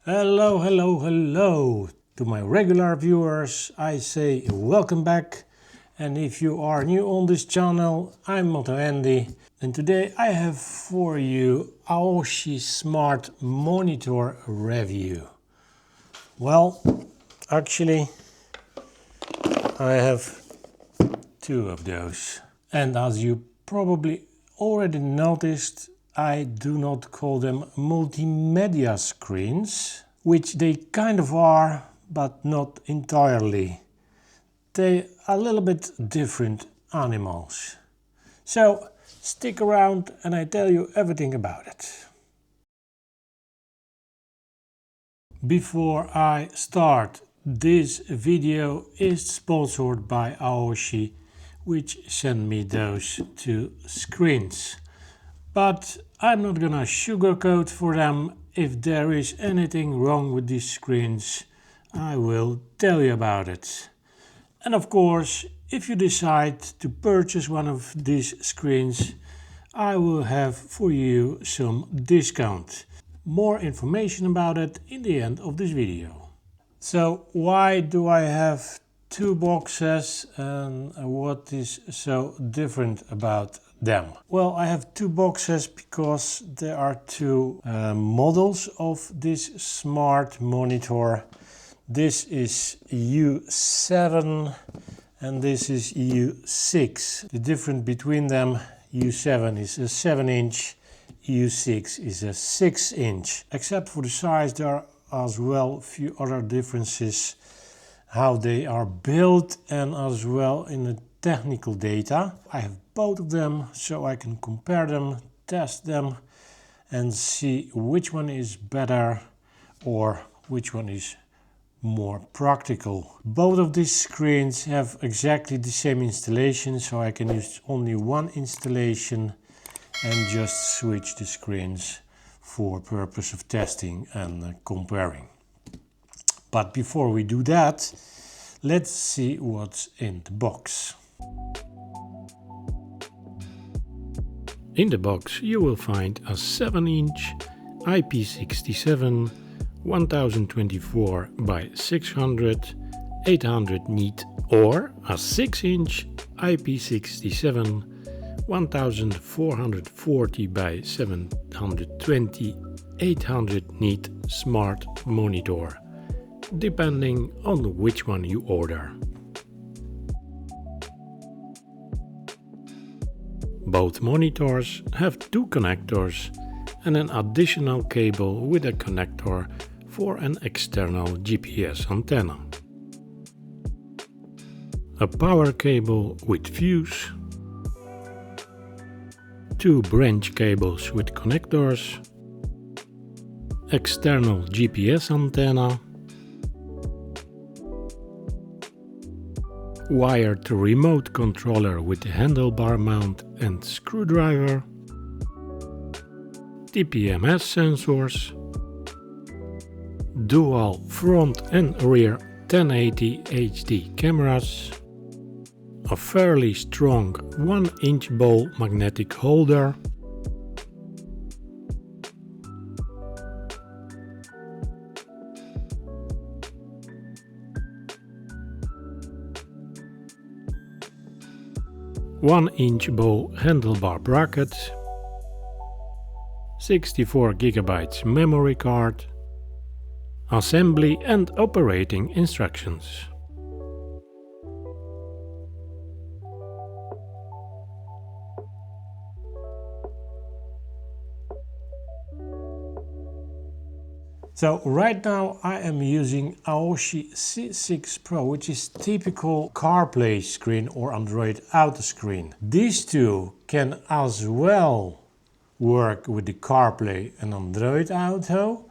Hello, hello, hello. To my regular viewers, I say welcome back. And if you are new on this channel, I'm MotoAndy. And today I have for you Aoocci Smart Monitor review. Well, actually, I have two of those. And as you probably already noticed, I do not call them multimedia screens, which they kind of are, but not entirely. They are a little bit different animals. So stick around and I tell you everything about it. Before I start, this video is sponsored by Aoocci, which sent me those two screens. But I'm not gonna sugarcoat for them. If there is anything wrong with these screens, I will tell you about it. And of course, if you decide to purchase one of these screens, I will have for you some discount. More information about it in the end of this video. So why do I have two boxes and what is so different about them? Well, I have two boxes because there are two models of this smart monitor. This is U7 and this is U6. The difference between them, U7 is a 7-inch, U6 is a 6-inch. Except for the size, there are as well a few other differences, how they are built and as well in the technical data. I have both of them so I can compare them, test them and see which one is better or which one is more practical. Both of these screens have exactly the same installation, so I can use only one installation and just switch the screens for purpose of testing and comparing. But before we do that, let's see what's in the box. In the box you will find a 7-inch IP67 1024 by 600 800 nit or a 6-inch IP67 1440 by 720 800 nit smart monitor, depending on which one you order. Both monitors have two connectors and an additional cable with a connector for an external GPS antenna. A power cable with fuse, two branch cables with connectors, external GPS antenna, wired remote controller with handlebar mount and screwdriver, TPMS sensors, dual front and rear 1080 HD cameras, a fairly strong 1-inch ball magnetic holder, one-inch ball handlebar bracket, 64 GB memory card, assembly and operating instructions. So right now I am using Aoocci C6 Pro, which is typical CarPlay screen or Android Auto screen. These two can as well work with the CarPlay and Android Auto,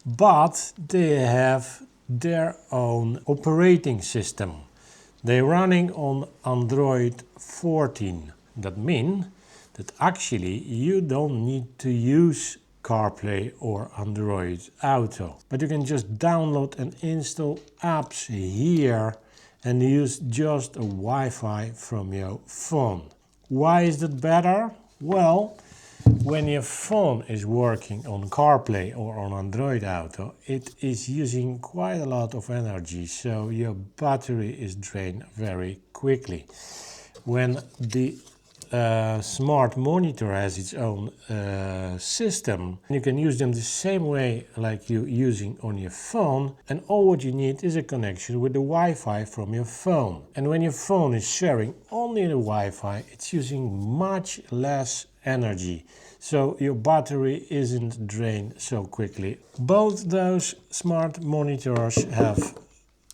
but they have their own operating system. They're running on Android 14. That means that actually you don't need to use CarPlay or Android Auto, but you can just download and install apps here and use just a Wi-Fi from your phone. Why is that better? Well, When your phone is working on CarPlay or on Android Auto, it is using quite a lot of energy, so your battery is drained very quickly. When the smart monitor has its own system, you can use them the same way like you're using on your phone, and all what you need is a connection with the Wi-Fi from your phone. And when your phone is sharing only the Wi-Fi, it's using much less energy, so your battery isn't drained so quickly. Both those smart monitors have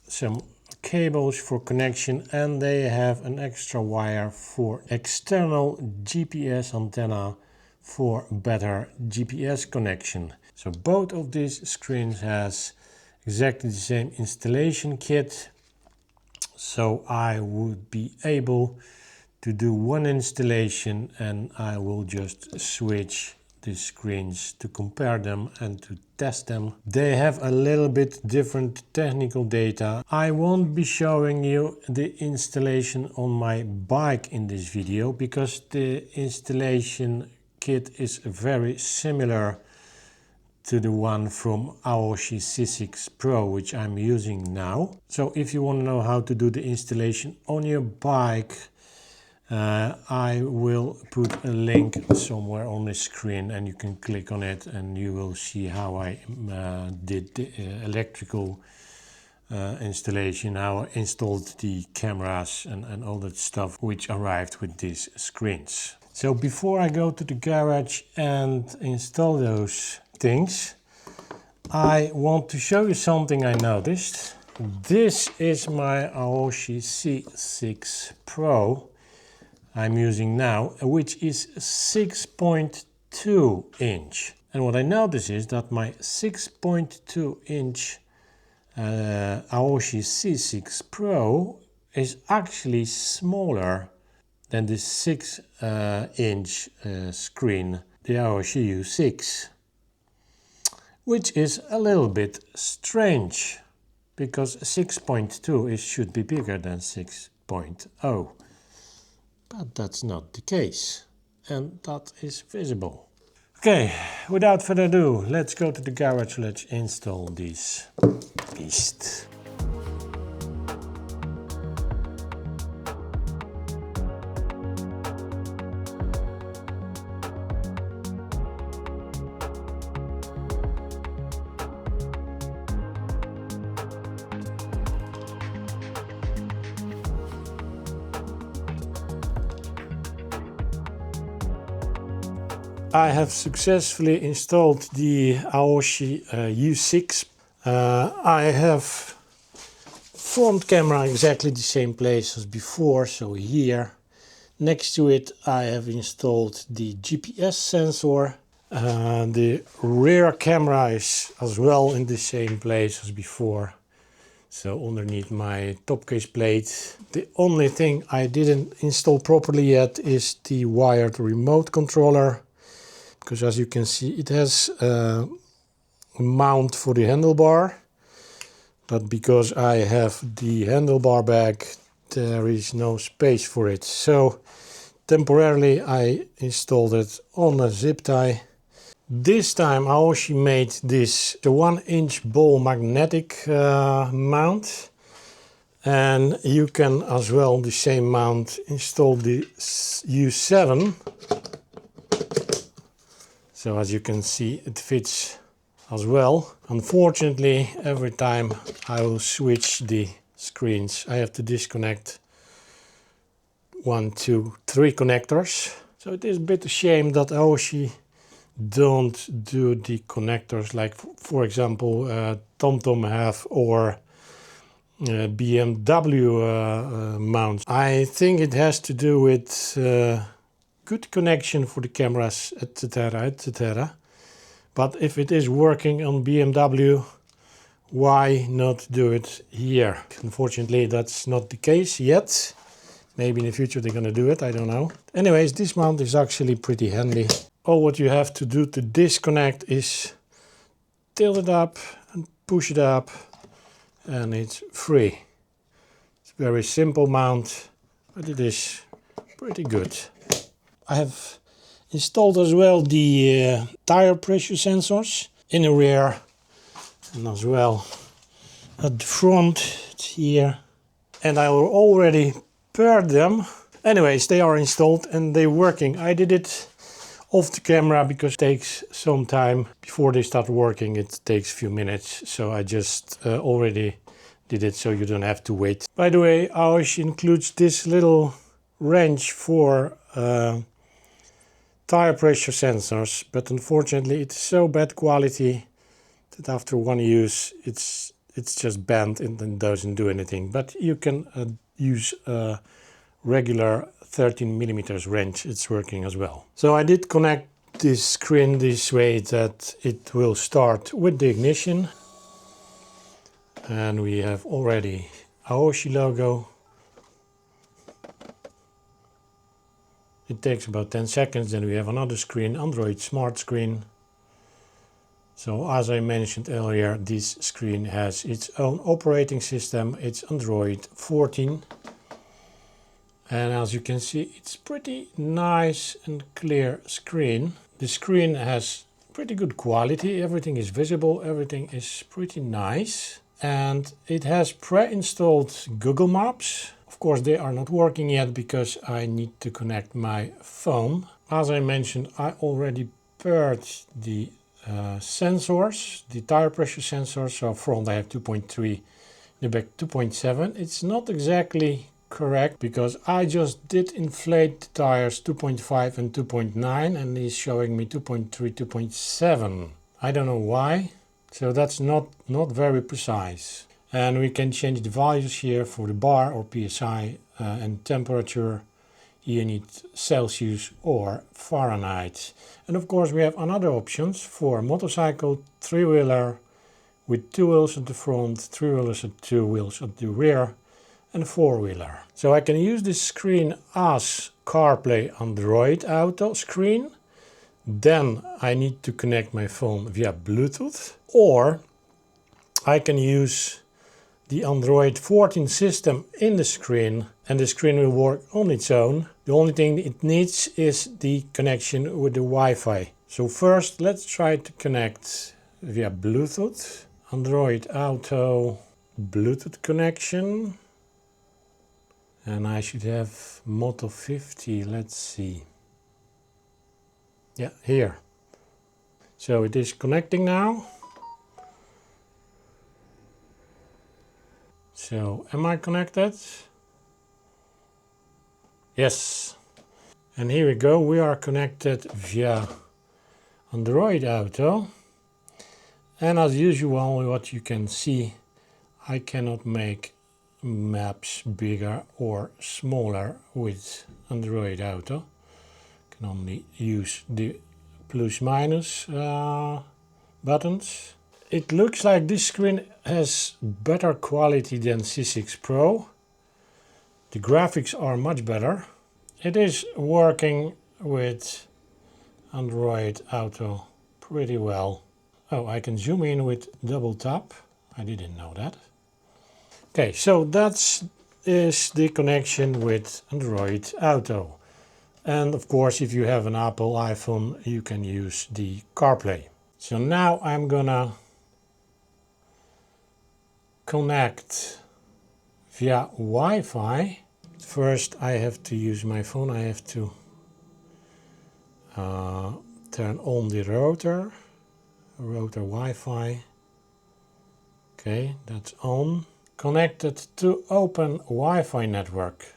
some cables for connection, and they have an extra wire for external GPS antenna for better GPS connection. So both of these screens has exactly the same installation kit, so I would be able to do one installation, and I will just switch the screens to compare them and to test them. They have a little bit different technical data. I won't be showing you the installation on my bike in this video, because the installation kit is very similar to the one from Aoocci U6 Pro, which I'm using now. So if you want to know how to do the installation on your bike, I will put a link somewhere on the screen, and you can click on it and you will see how I did the electrical installation, how I installed the cameras and all that stuff which arrived with these screens. So before I go to the garage and install those things, I want to show you something I noticed. This is my Aoocci U6 Pro I'm using now, which is 6.2 inch. And what I notice is that my 6.2 inch Aoocci U6 Pro is actually smaller than the 6 inch screen, the Aoocci U6, which is a little bit strange, because 6.2 should be bigger than 6.0. But that's not the case, and that is visible. Okay, without further ado, let's go to the garage, let's install this beast. I have successfully installed the Aoocci U6. I have front camera exactly the same place as before, so here. Next to it I have installed the GPS sensor. The rear camera is as well in the same place as before, so underneath my top case plate. The only thing I didn't install properly yet is the wired remote controller, because as you can see it has a mount for the handlebar, but because I have the handlebar bag there is no space for it, so temporarily I installed it on a zip tie. This time Aoocci made this a 1-inch ball magnetic mount, and you can as well the same mount install the U7. So as you can see it fits as well. Unfortunately, every time I will switch the screens I have to disconnect 1, 2, 3 connectors. So it is a bit a shame that Aoocci don't do the connectors like for example TomTom have, or BMW mounts. I think it has to do with good connection for the cameras, etc, etc. But if it is working on BMW, why not do it here? Unfortunately that's not the case yet. Maybe in the future they're gonna do it, I don't know. Anyways, this mount is actually pretty handy. All what you have to do to disconnect is tilt it up and push it up, and it's free. It's a very simple mount, but it is pretty good. I have Installed as well the tire pressure sensors in the rear and as well at the front here. And I already paired them. Anyways, they are installed and they're working. I did it off the camera because it takes some time before they start working. It takes a few minutes, so I just already did it so you don't have to wait. By the way, Aoocci includes this little wrench for tire pressure sensors, but unfortunately it's so bad quality that after one use it's just bent and doesn't do anything. But you can use a regular 13mm wrench, it's working as well. So I did connect this screen this way that it will start with the ignition. And we have already Aoocci logo. It takes about 10 seconds, then we have another screen, Android smart screen. So as I mentioned earlier, this screen has its own operating system. It's Android 14. And as you can see, it's pretty nice and clear screen. The screen has pretty good quality. Everything is visible. Everything is pretty nice. And it has pre-installed Google Maps. Of course, they are not working yet because I need to connect my phone. As I mentioned, I already paired the sensors, the tire pressure sensors. So front I have 2.3, the back 2.7. It's not exactly correct because I just did inflate the tires 2.5 and 2.9 and it's showing me 2.3, 2.7. I don't know why, so that's not very precise. And we can change the values here for the bar or PSI and temperature. You need Celsius or Fahrenheit. And of course we have another options for motorcycle, three-wheeler with 2 wheels at the front, 3 wheelers at 2 wheels at the rear, and four-wheeler. So I can use this screen as CarPlay Android Auto screen. Then I need to connect my phone via Bluetooth, or I can use the Android 14 system in the screen and the screen will work on its own. The only thing it needs is the connection with the Wi-Fi. So first let's try to connect via Bluetooth. Android Auto Bluetooth connection. And I should have Moto 50, let's see. Yeah, here. So it is connecting now. So am I connected? Yes. And here we go, we are connected via Android Auto. And as usual, what you can see, I cannot make maps bigger or smaller with Android Auto. Can only use the plus minus buttons. It looks like this screen has better quality than C6 Pro. The graphics are much better. It is working with Android Auto pretty well. Oh, I can zoom in with double tap. I didn't know that. Okay, so that is the connection with Android Auto. And of course, if you have an Apple iPhone, you can use the CarPlay. So now I'm gonna connect via Wi-Fi. First, I have to use my phone. I have to turn on the router Wi-Fi. Okay, that's on. Connected to open Wi-Fi network.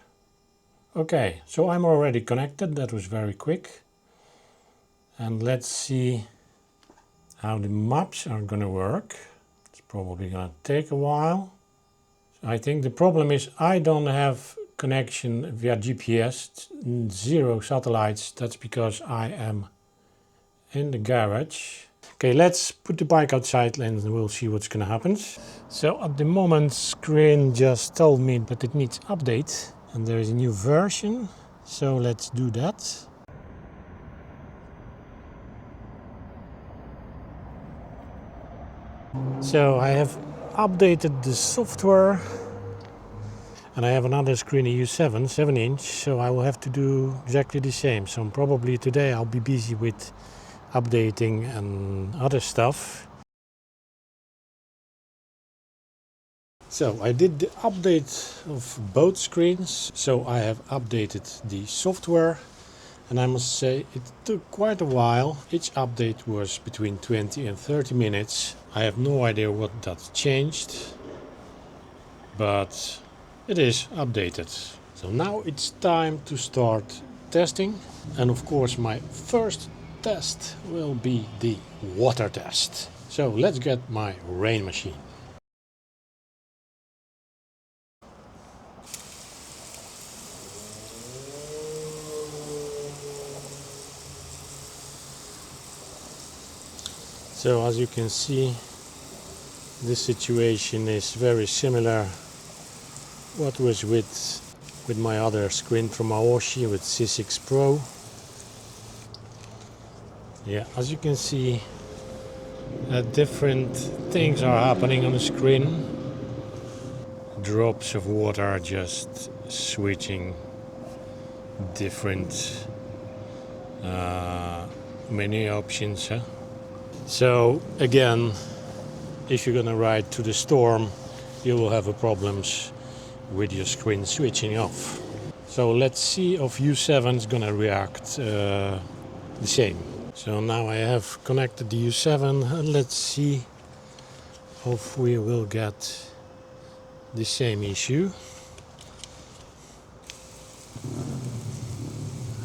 Okay, so I'm already connected. That was very quick. And let's see how the maps are gonna work. It's probably gonna take a while. I think the problem is I don't have connection via GPS, 0 satellites. That's because I am in the garage. Okay, let's put the bike outside and we'll see what's gonna happen. So at the moment, screen just told me that it needs update and there is a new version. So let's do that. So I have updated the software And I have another screen, a U7, 7-inch, so I will have to do exactly the same. So probably today I'll be busy with updating and other stuff. So I did the update of both screens. So I have updated the software, and I must say it took quite a while. Each update was between 20 and 30 minutes. I have no idea what that changed, but it is updated. So now it's time to start testing. And of course my first test will be the water test. So let's get my rain machine. So as you can see, this situation is very similar what was with my other screen from Aoocci with C6 Pro. Yeah, as you can see, different things are happening on the screen. Drops of water are just switching different menu options. Huh? So again, if you're gonna ride to the storm, you will have problems with your screen switching off. So let's see if U7 is gonna react the same. So now I have connected the U7 and let's see if we will get the same issue.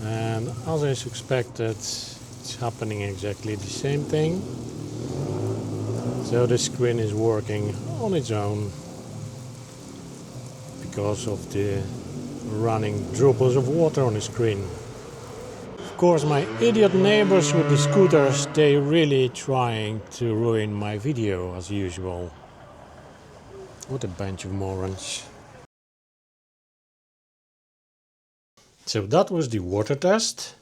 And as I suspected, it's happening exactly the same thing. So the screen is working on its own because of the running droplets of water on the screen. Of course, my idiot neighbors with the scooters, they really trying to ruin my video as usual. What a bunch of morons. So that was the water test.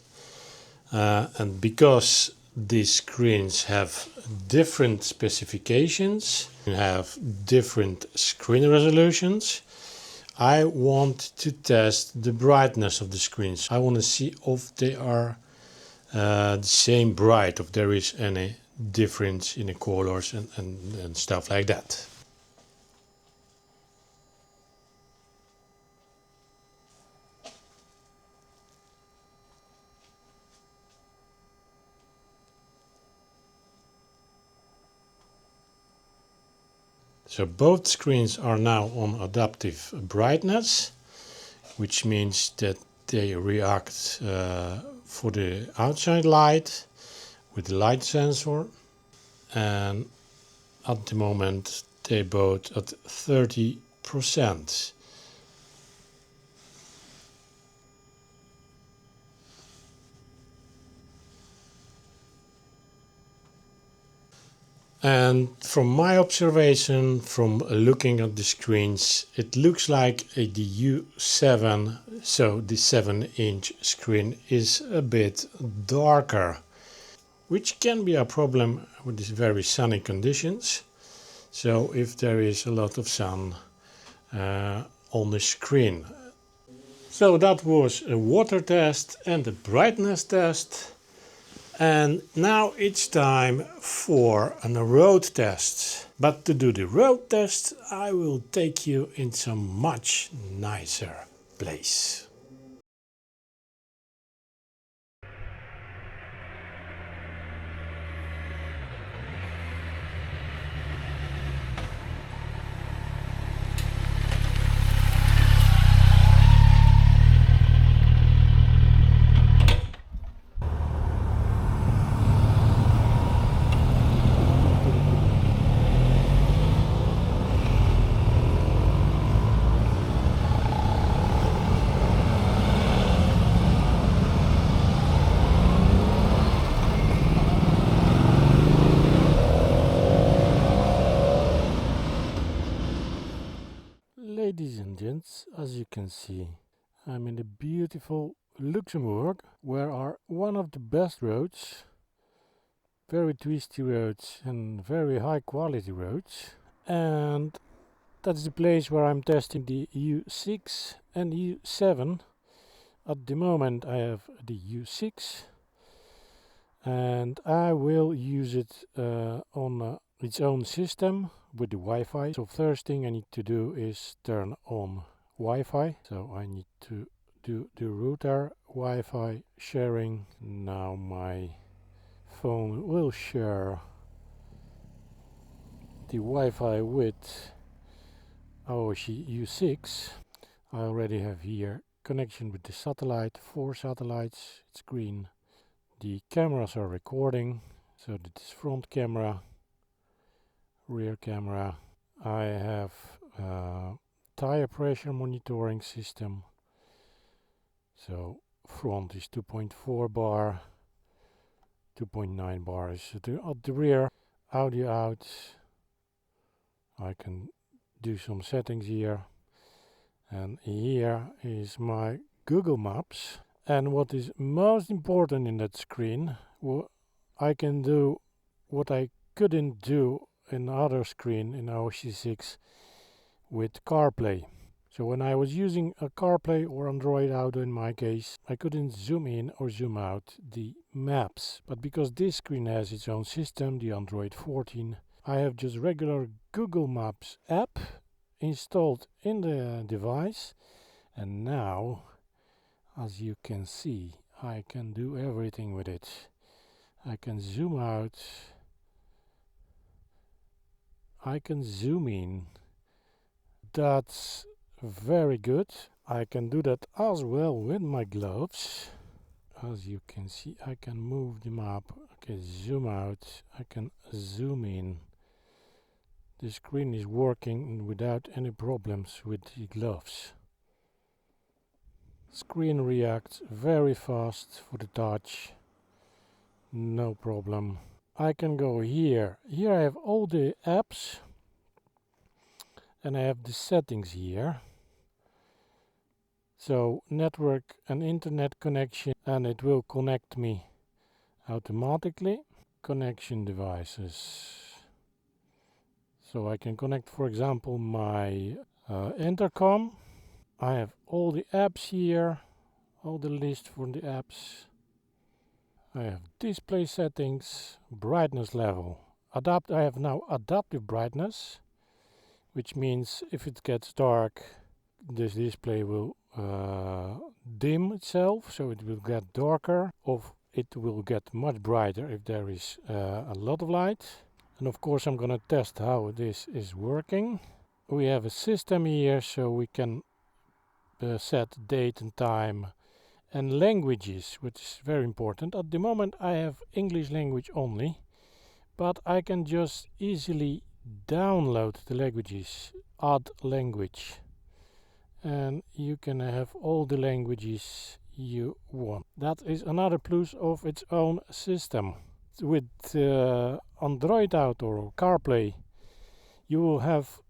And because these screens have different specifications, have different screen resolutions, I want to test the brightness of the screens. I want to see if they are the same bright, if there is any difference in the colors and stuff like that. So both screens are now on adaptive brightness, which means that they react for the outside light with the light sensor, and at the moment they both at 30%. And from my observation, from looking at the screens, it looks like the U7, so the 7-inch screen, is a bit darker, which can be a problem with these very sunny conditions. So if there is a lot of sun on the screen. So that was a water test and a brightness test. And now it's time for a road test. But to do the road test, I will take you in some much nicer place. Ladies and gents, as you can see, I'm in the beautiful Luxembourg, where are one of the best roads, very twisty roads and very high quality roads. And That's the place where I'm testing the U6 and U7. At the moment I have the U6 and I will use it on its own system with the Wi-Fi. So first thing I need to do is turn on Wi-Fi. So I need to do the router Wi-Fi sharing. Now my phone will share the Wi-Fi with Aoocci U6. I already have here connection with the satellite, 4 satellites, it's green. The cameras are recording, so this is front camera, rear camera. I have tire pressure monitoring system. So front is 2.4 bar, 2.9 bar is at the rear. Audio out. I can do some settings here. And here is my Google Maps. And what is most important in that screen, I can do what I couldn't do in other screen in Aoocci 6 with CarPlay. So when I was using a CarPlay or Android Auto in my case, I couldn't zoom in or zoom out the maps. But because this screen has its own system, the Android 14, I have just regular Google Maps app installed in the device. And now, as you can see, I can do everything with it. I can zoom out. I can zoom in. That's very good. I can do that as well with my gloves. As you can see, I can move the map. I can zoom out. I can zoom in. The screen is working without any problems with the gloves. Screen reacts very fast for the touch. No problem. I can go here. Here I have all the apps. And I have the settings here. So network and internet connection, and it will connect me automatically. Connection devices. So I can connect, for example, my intercom. I have all the apps here, all the list for the apps. I have display settings, brightness level. I have now adaptive brightness, which means if it gets dark, this display will dim itself, so it will get darker, or it will get much brighter if there is a lot of light. And of course I'm gonna test how this is working. We have a system here, so we can set date and time and languages, which is very important. At the moment I have English language only, but I can just easily download the languages, add language, and you can have all the languages you want. That is another plus of its own system. With Android Auto or CarPlay, you will have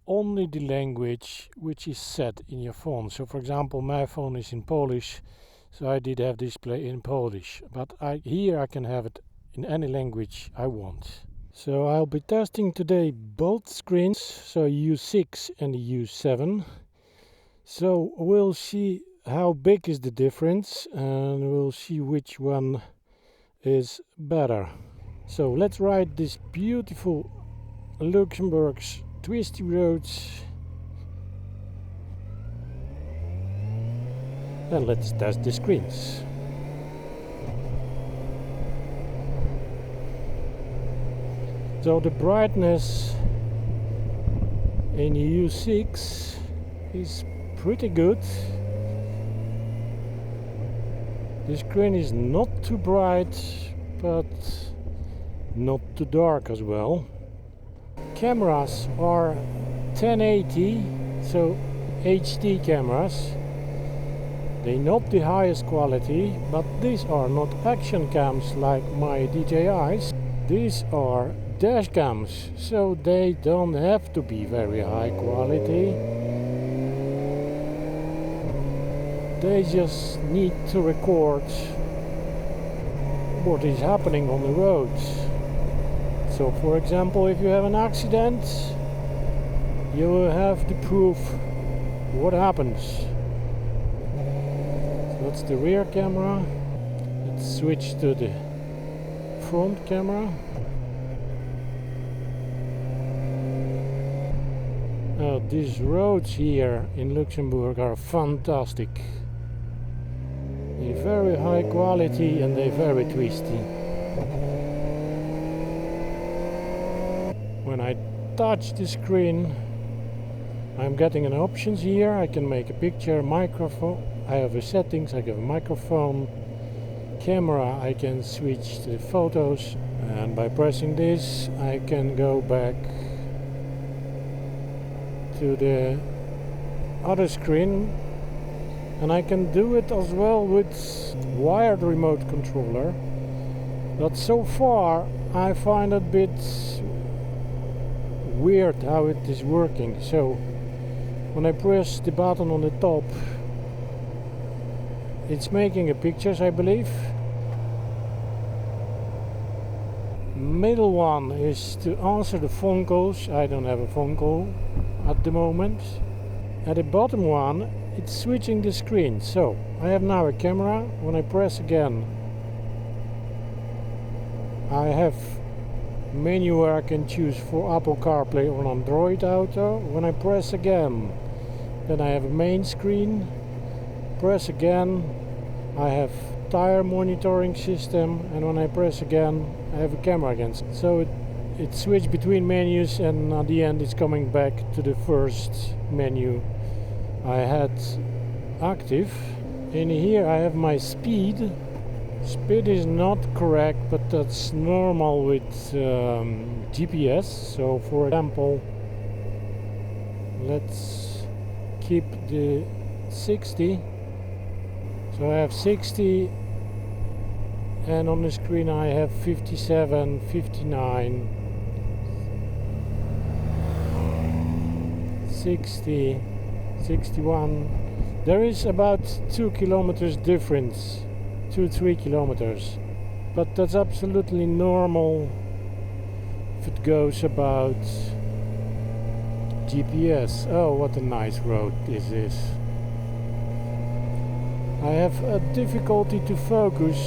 only the language which is set in your phone. So for example, my phone is in Polish, so I did have display in Polish, but here I can have it in any language I want. So I'll be testing today both screens, so U6 and U7. So we'll see how big is the difference, and we'll see which one is better. So let's ride this beautiful Luxembourg's twisty roads, and let's test the screens. So the brightness in U6 is pretty good. The screen is not too bright, but not too dark as well. Cameras are 1080, so HD cameras. They're not the highest quality, but these are not action cams like my DJIs. These are dash cams, so they don't have to be very high quality. They just need to record what is happening on the roads. So for example, if you have an accident, you will have the proof what happens. So that's the rear camera. Let's switch to the front camera. These roads here in Luxembourg are fantastic. They're very high quality and they're very twisty. When I touch the screen, I'm getting an options here. I can make a picture, microphone. I have a settings, I have a microphone, camera. I can switch the photos, and by pressing this, I can go back to the other screen, and I can do it as well with wired remote controller. But so far I find it a bit weird how it is working. So when I press the button on the top, it's making a pictures, I believe. Middle one is to answer the phone calls. I don't have a phone call at the moment. At the bottom one, it's switching the screen. So I have now a camera. When I press again, I have menu where I can choose for Apple CarPlay or Android Auto. When I press again, then I have a main screen. Press again, I have tire monitoring system, and when I press again, I have a camera again. So it switched between menus, and at the end it's coming back to the first menu I had active. In here I have my speed. Speed is not correct, but that's normal with GPS. So for example, let's keep the 60. So I have 60, and on the screen I have 57, 59, 60, 61. There is about 2 kilometers difference, 2-3 kilometers, but that's absolutely normal if it goes about GPS. Oh, what a nice road is this. I have a difficulty to focus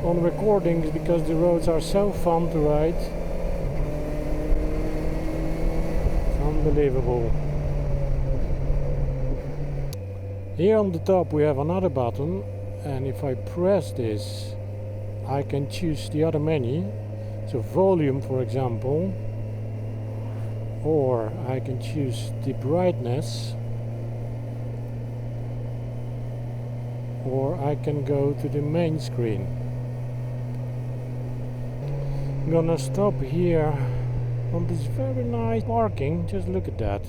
on recordings because the roads are so fun to ride. It's unbelievable. Here on the top we have another button, and if I press this, I can choose the other menu. So volume, for example, or I can choose the brightness, or I can go to the main screen. I'm gonna stop here on this very nice parking. Just look at that.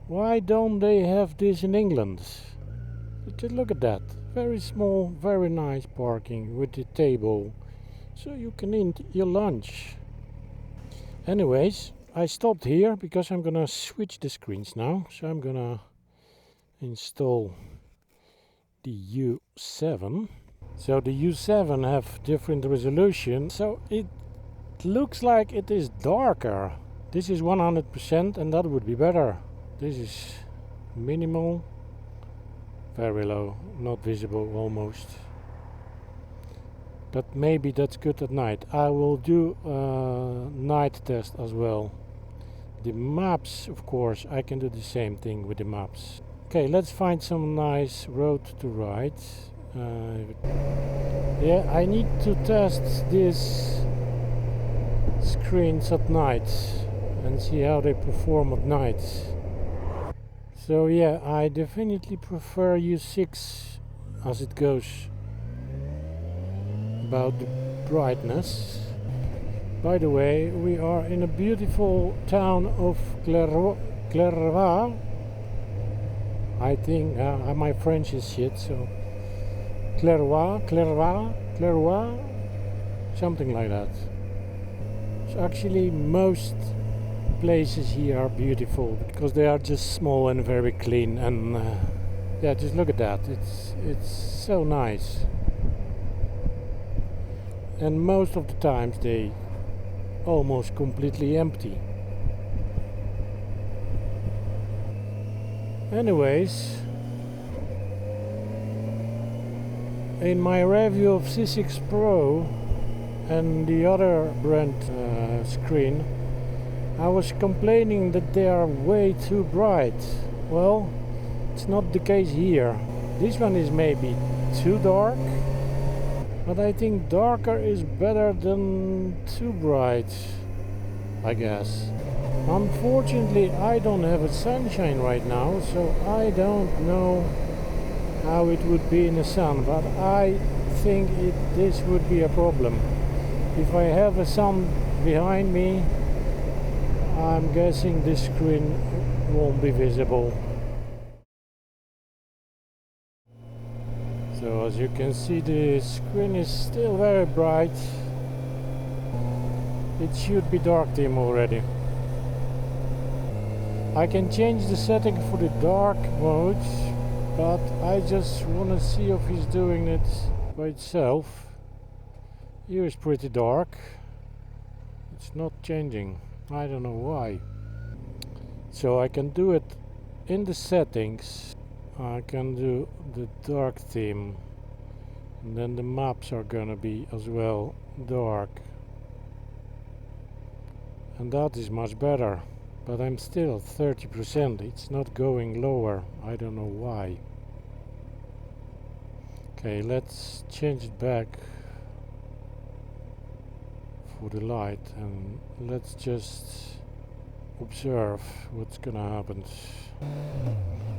Why don't they have this in England? Just look at that. Very small, very nice parking with the table, so you can eat your lunch. Anyways, I stopped here because I'm gonna switch the screens now. So I'm gonna install the U7. So the U7 have different resolution, so it looks like it is darker. This is 100% and that would be better. This is minimal, very low, not visible almost. But maybe that's good at night. I will do a night test as well. The maps, of course, I can do the same thing with the maps. Okay, let's find some nice road to ride. Yeah, I need to test these screens at night and see how they perform at night. So yeah, I definitely prefer U6 as it goes about the brightness. By the way, we are in a beautiful town of Clairvaux. I think my French is shit, so Clairvaux, something like that. So actually most places here are beautiful because they are just small and very clean, and yeah, just look at that. It's so nice. And most of the times they almost completely empty. Anyways, in my review of C6 Pro and the other brand screen, I was complaining that they are way too bright. Well, it's not the case here. This one is maybe too dark, but I think darker is better than too bright, I guess. Unfortunately, I don't have a sunshine right now, so I don't know how it would be in the sun, but I think this would be a problem. If I have a sun behind me, I'm guessing this screen won't be visible. So as you can see, the screen is still very bright. It should be dark theme already. I can change the setting for the dark mode, but I just want to see if he's doing it by itself. Here is pretty dark. It's not changing. I don't know why. So I can do it in the settings. I can do the dark theme, and then the maps are gonna be as well dark, and that is much better. But I'm still 30%. It's not going lower. I don't know why. Okay, let's change it back for the light, and let's just observe what's gonna happen.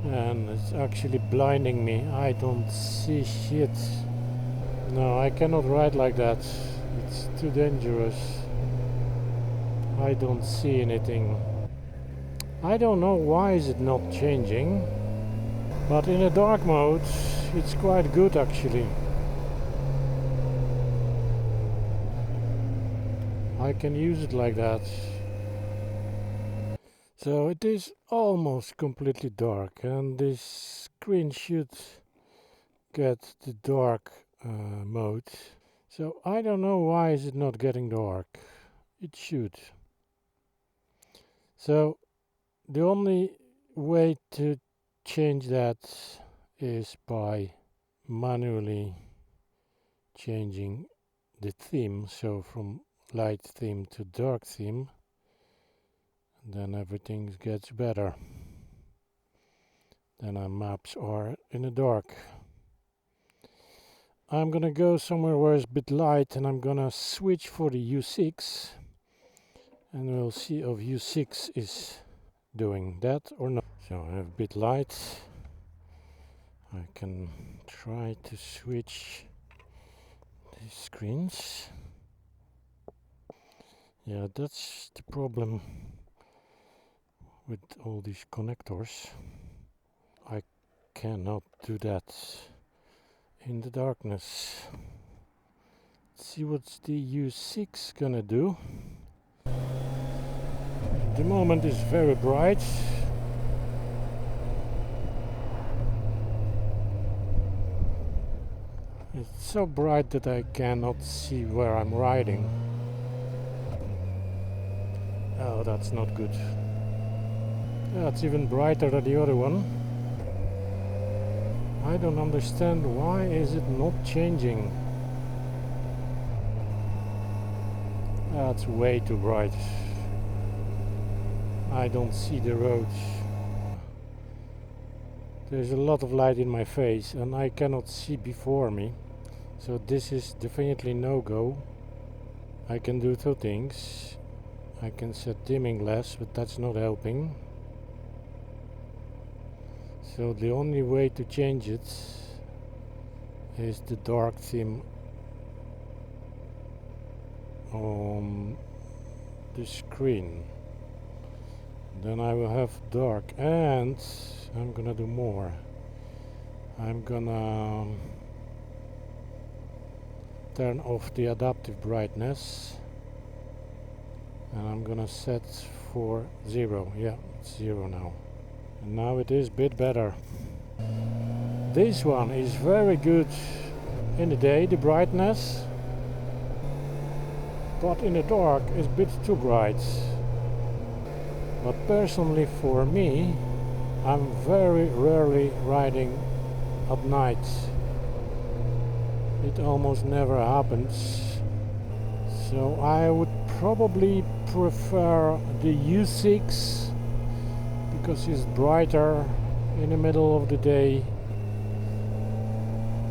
And it's actually blinding me. I don't see shit. No, I cannot ride like that. It's too dangerous. I don't see anything. I don't know why is it not changing, but in a dark mode it's quite good actually. I can use it like that. So it is almost completely dark, and this screen should get the dark mode. So I don't know why is it not getting dark. It should. So the only way to change that is by manually changing the theme, so from light theme to dark theme, and then everything gets better. Then our maps are in the dark. I'm gonna go somewhere where it's a bit light, and I'm gonna switch for the U6, and we'll see if U6 is doing that or not. So I have a bit light. I can try to switch these screens. Yeah, that's the problem with all these connectors. I cannot do that in the darkness. Let's see what's the U6 gonna do. The moment is very bright. It's so bright that I cannot see where I'm riding. Oh, that's not good. That's even brighter than the other one. I don't understand why is it not changing. That's way too bright. I don't see the road. There's a lot of light in my face and I cannot see before me. So this is definitely no-go. I can do two things. I can set dimming less, but that's not helping. So the only way to change it is the dark theme on the screen. Then I will have dark, and I'm gonna do more. I'm gonna turn off the adaptive brightness, and I'm gonna set for 0. Yeah, it's 0 now. And now it is a bit better. This one is very good in the day, the brightness. but in the dark it's a bit too bright. But personally for me, I'm very rarely riding at night. It almost never happens. So I would probably prefer the U6 because it's brighter in the middle of the day.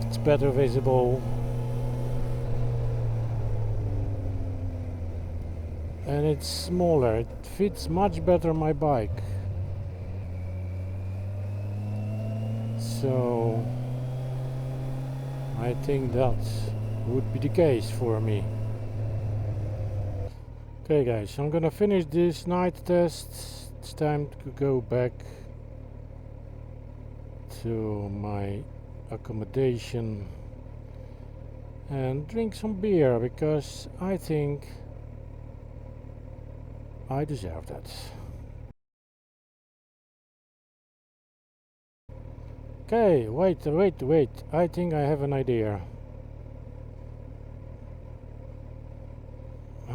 It's better visible. And it's smaller. It fits much better my bike. So I think that would be the case for me. Okay guys, I'm gonna finish this night test. It's time to go back to my accommodation and drink some beer because I think I deserve that. Okay, wait, I think I have an idea.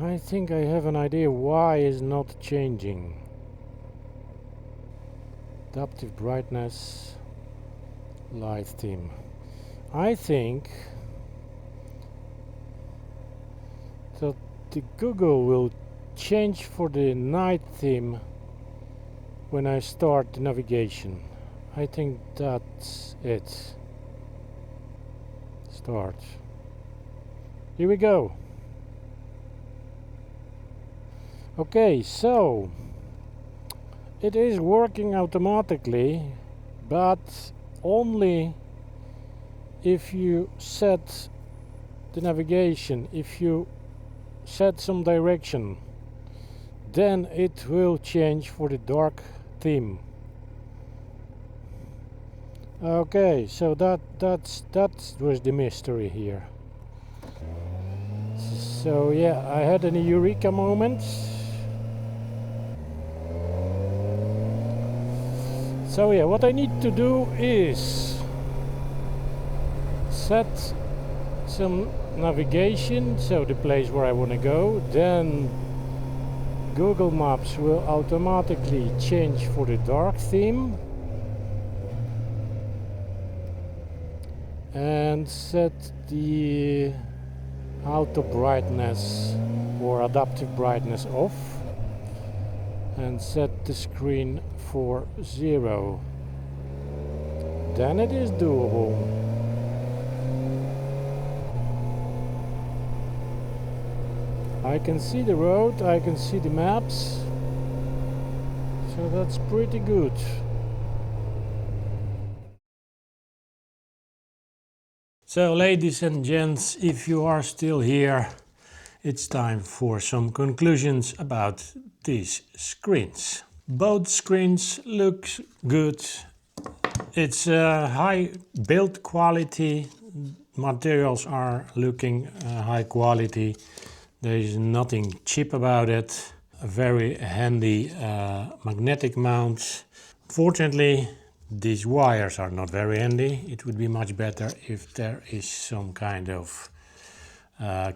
I think I have an idea why it's not changing. Adaptive brightness, light theme. I think that the Google will change for the night theme when I start the navigation. I think that's it. Start. Here we go. Okay, so it is working automatically, but only if you set the navigation, if you set some direction, then it will change for the dark theme. Okay, so that was the mystery here. So yeah, I had an eureka moment. So yeah, what I need to do is set some navigation, so the place where I want to go, then Google Maps will automatically change for the dark theme and set the auto brightness or adaptive brightness off and set the screen for 0. Then it is doable. I can see the road, I can see the maps, so that's pretty good. So ladies and gents, if you are still here, it's time for some conclusions about these screens. Both screens look good. It's high build quality, materials are looking high quality. There is nothing cheap about it. A very handy magnetic mount. Fortunately, these wires are not very handy. It would be much better if there is some kind of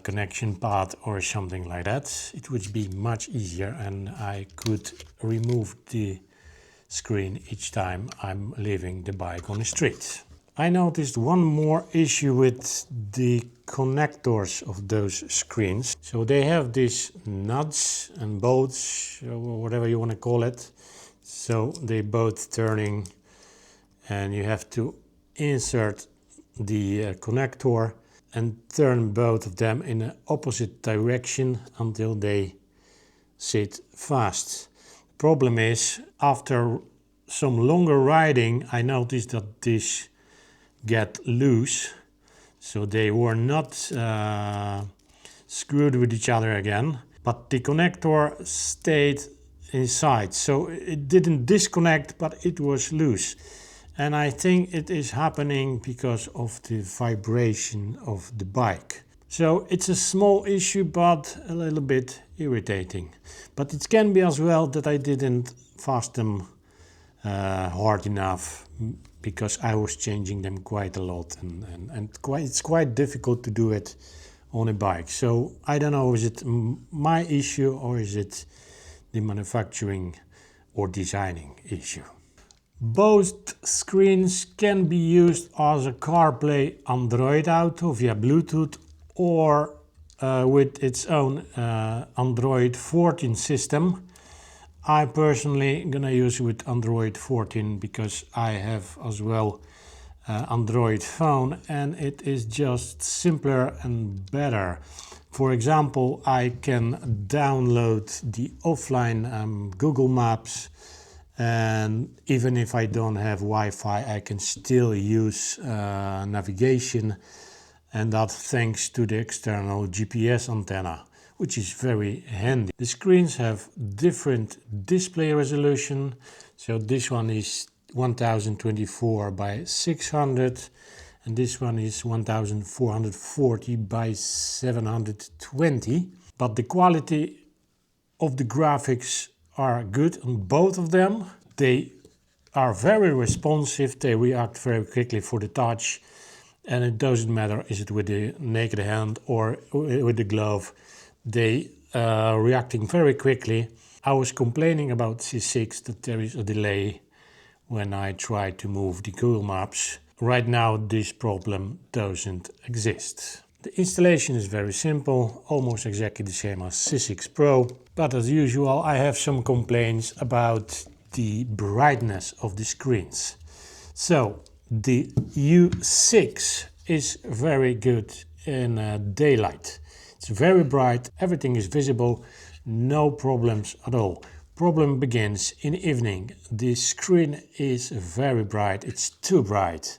connection path or something like that. It would be much easier and I could remove the screen each time I'm leaving the bike on the street. I noticed one more issue with the connectors of those screens. So they have these nuts and bolts, or whatever you want to call it. So they both turning and you have to insert the connector and turn both of them in the opposite direction until they sit fast. Problem is, after some longer riding, I noticed that these get loose, so they were not screwed with each other again, but the connector stayed inside, so it didn't disconnect, but it was loose. And I think it is happening because of the vibration of the bike. So it's a small issue, but a little bit irritating. But it can be as well that I didn't fasten them hard enough, because I was changing them quite a lot, and it's quite difficult to do it on a bike. So I don't know, is it my issue or is it the manufacturing or designing issue? Both screens can be used as a CarPlay Android Auto via Bluetooth or with its own Android 14 system. I personally gonna use it with Android 14 because I have as well Android phone and it is just simpler and better. For example, I can download the offline Google Maps, and even if I don't have Wi-Fi, I can still use navigation, and that thanks to the external GPS antenna, which is very handy. The screens have different display resolution, so this one is 1024 by 600 and this one is 1440 by 720, but the quality of the graphics are good on both of them. They are very responsive, they react very quickly for the touch, and it doesn't matter is it with the naked hand or with the glove, they are reacting very quickly. I was complaining about C6 that there is a delay when I try to move the Google Maps. Right now this problem doesn't exist. The installation is very simple, almost exactly the same as C6 Pro, but as usual I have some complaints about the brightness of the screens. So the U6 is very good in daylight. It's very bright, everything is visible, no problems at all. Problem begins in evening. The screen is very bright, it's too bright.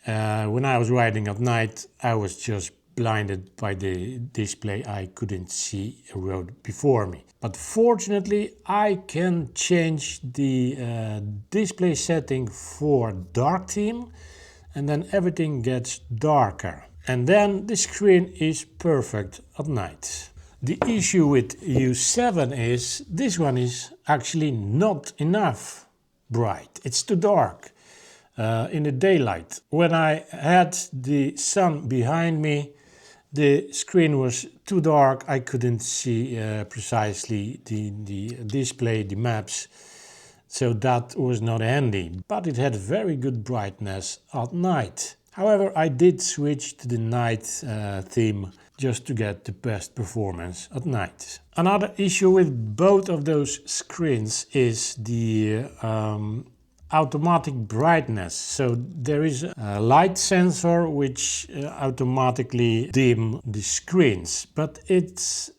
When I was riding at night, I was just blinded by the display. I couldn't see a road before me. But fortunately, I can change the display setting for dark theme, and then everything gets darker. And then the screen is perfect at night. The issue with U7 is this one is actually not enough bright. It's too dark in the daylight. When I had the sun behind me, the screen was too dark. I couldn't see precisely the display, the maps. So that was not handy, but it had very good brightness at night. However, I did switch to the night theme just to get the best performance at night. Another issue with both of those screens is the automatic brightness. So there is a light sensor which automatically dim the screens, but it's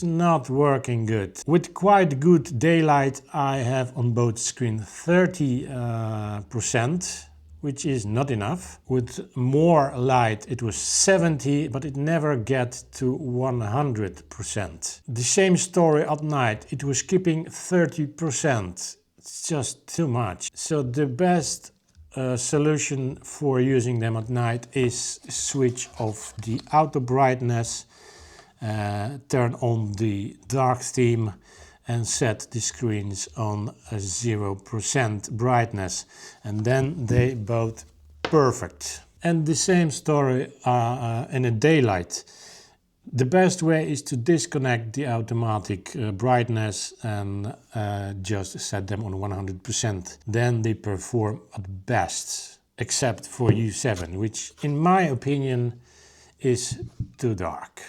not working good. With quite good daylight I have on both screens 30%, which is not enough. With more light it was 70, but it never get to 100%. The same story at night, it was skipping 30%. It's just too much. So the best solution for using them at night is switch off the auto brightness, turn on the dark theme and set the screens on a 0% brightness, and then they both perfect. And the same story in a daylight. The best way is to disconnect the automatic brightness and just set them on 100%. Then they perform at best, except for U7, which in my opinion is too dark.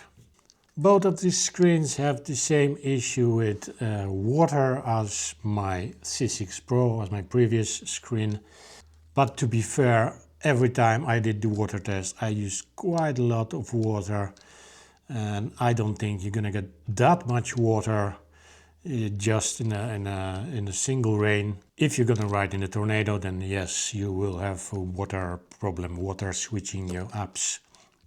Both of these screens have the same issue with water as my C6 Pro, as my previous screen. But to be fair, every time I did the water test, I used quite a lot of water. And I don't think you're gonna get that much water just in a single rain. If you're gonna ride in a tornado, then yes, you will have a water problem, water switching your apps.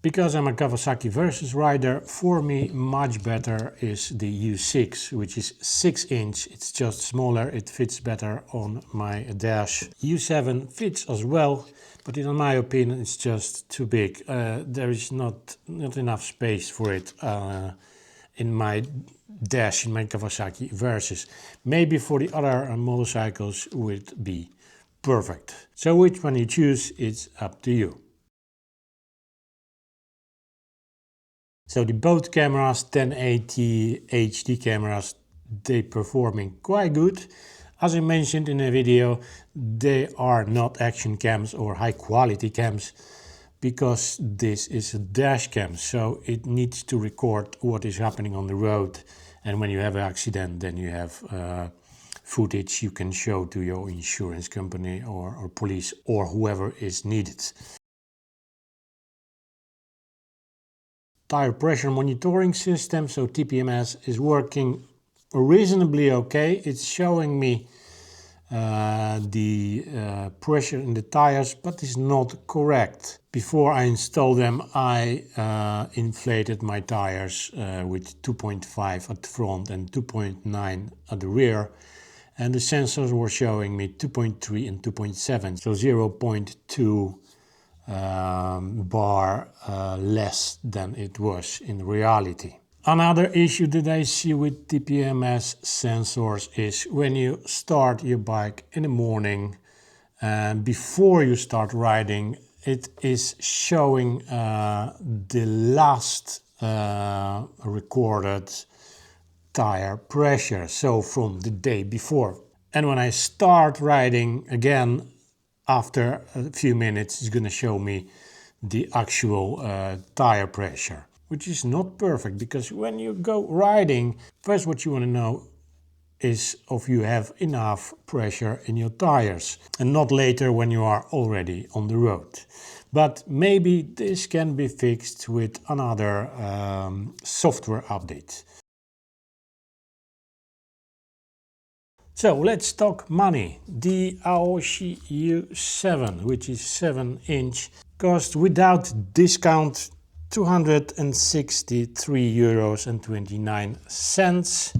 Because I'm a Kawasaki Versys rider, for me much better is the U6, which is 6-inch. It's just smaller, it fits better on my dash. U7 fits as well, but in my opinion it's just too big. There is not enough space for it in my dash, in my Kawasaki Versys. Maybe for the other motorcycles would be perfect. So which one you choose, it's up to you. So the both cameras, 1080 HD cameras, they performing quite good. As I mentioned in a video, they are not action cams or high quality cams because this is a dash cam, so it needs to record what is happening on the road, and when you have an accident then you have footage you can show to your insurance company or police or whoever is needed. Tire pressure monitoring system, so TPMS, is working reasonably okay. It's showing me the pressure in the tires, but it's not correct. Before I installed them, I inflated my tires with 2.5 at the front and 2.9 at the rear, and the sensors were showing me 2.3 and 2.7, so 0.2 bar less than it was in reality. Another issue that I see with TPMS sensors is when you start your bike in the morning and before you start riding, it is showing the last recorded tire pressure, so from the day before. And when I start riding again, after a few minutes, it's going to show me the actual tire pressure, which is not perfect, because when you go riding, first what you want to know is if you have enough pressure in your tires, and not later when you are already on the road. But maybe this can be fixed with another software update. So let's talk money. The Aoocci U7, which is 7-inch, cost without discount €263.29,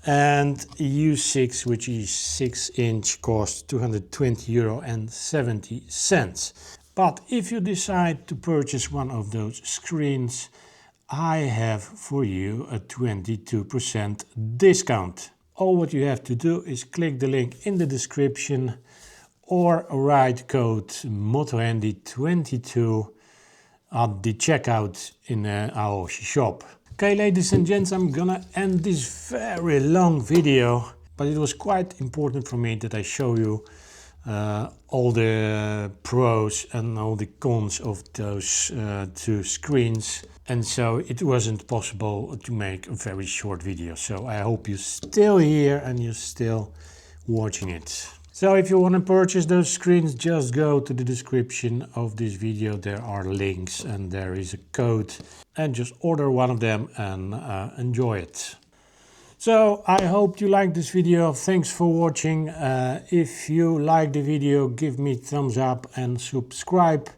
and U6, which is 6-inch, cost €220.70. But if you decide to purchase one of those screens, I have for you a 22% discount. All what you have to do is click the link in the description or write code MotoAndy 22 at the checkout in the Aoocci shop. Okay, ladies and gents, I'm gonna end this very long video, but it was quite important for me that I show you all the pros and all the cons of those two screens, and so it wasn't possible to make a very short video. So I hope you're still here and you're still watching it. So if you want to purchase those screens, just go to the description of this video. There are links and there is a code, and just order one of them and enjoy it. So I hope you liked this video. Thanks for watching. If you like the video, give me thumbs up and subscribe.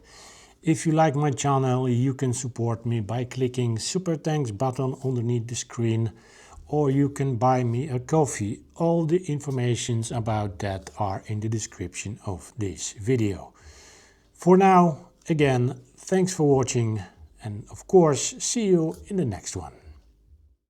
If you like my channel, you can support me by clicking super thanks button underneath the screen, or you can buy me a coffee. All the informations about that are in the description of this video. For now, again, thanks for watching, and of course, see you in the next one.